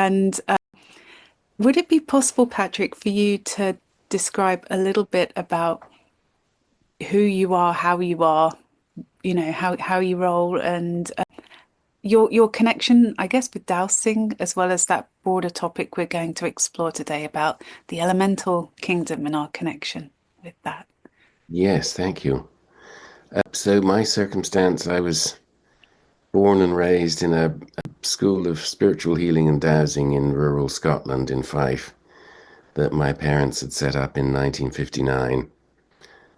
And would it be possible, Patrick, for you to describe a little bit about who you are, how you roll, and your connection, I guess, with dowsing, as well as that broader topic we're going to explore today about the elemental kingdom and our connection with that? Yes, thank you. So my circumstance, I was born and raised in a school of spiritual healing and dowsing in rural Scotland in Fife that my parents had set up in 1959.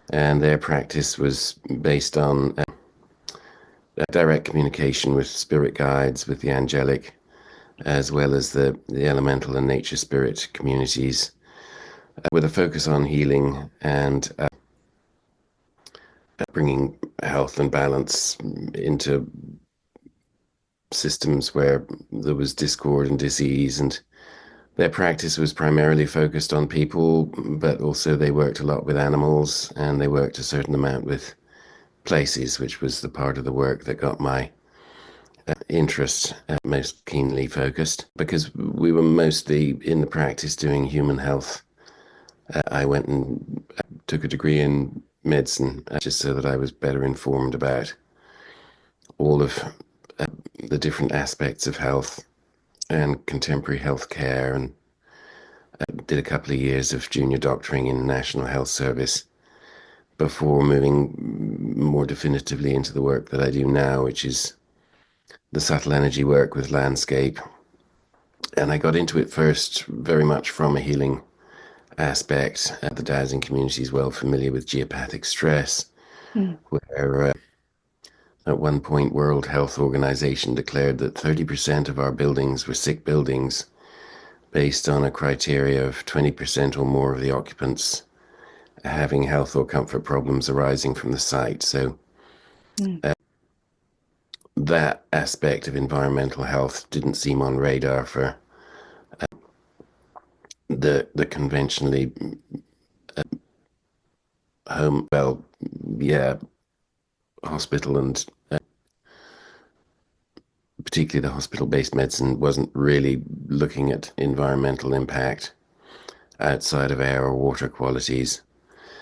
And their practice was based on direct communication with spirit guides, with the angelic, as well as the elemental and nature spirit communities, with a focus on healing and bringing health and balance into systems where there was discord and disease. And their practice was primarily focused on people, but also they worked a lot with animals, and they worked a certain amount with places, which was the part of the work that got my interest most keenly focused, because we were mostly in the practice doing human health. I went and took a degree in medicine just so that I was better informed about all of the different aspects of health and contemporary health care, and did a couple of years of junior doctoring in National Health Service before moving more definitively into the work that I do now, which is the subtle energy work with landscape. And I got into it first very much from a healing aspect. The dowsing community is well familiar with geopathic stress, Mm. where at one point World Health Organization declared that 30% of our buildings were sick buildings based on a criteria of 20% or more of the occupants having health or comfort problems arising from the site. So Mm. that aspect of environmental health didn't seem on radar for the conventionally home, well, yeah, hospital, and particularly the hospital-based medicine wasn't really looking at environmental impact outside of air or water qualities.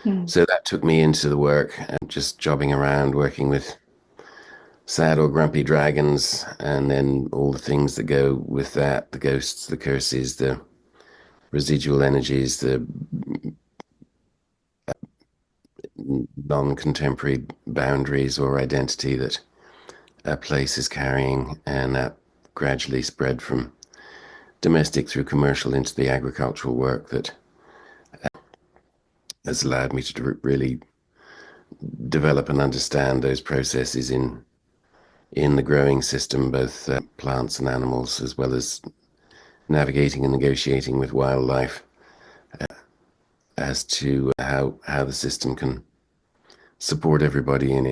Mm. So that took me into the work and just jobbing around, working with sad or grumpy dragons, and then all the things that go with that, the ghosts, the curses, the residual energies, the non-contemporary boundaries or identity that a place is carrying, and that gradually spread from domestic through commercial into the agricultural work that has allowed me to really develop and understand those processes in the growing system, both plants and animals, as well as navigating and negotiating with wildlife as to how the system can support everybody in it.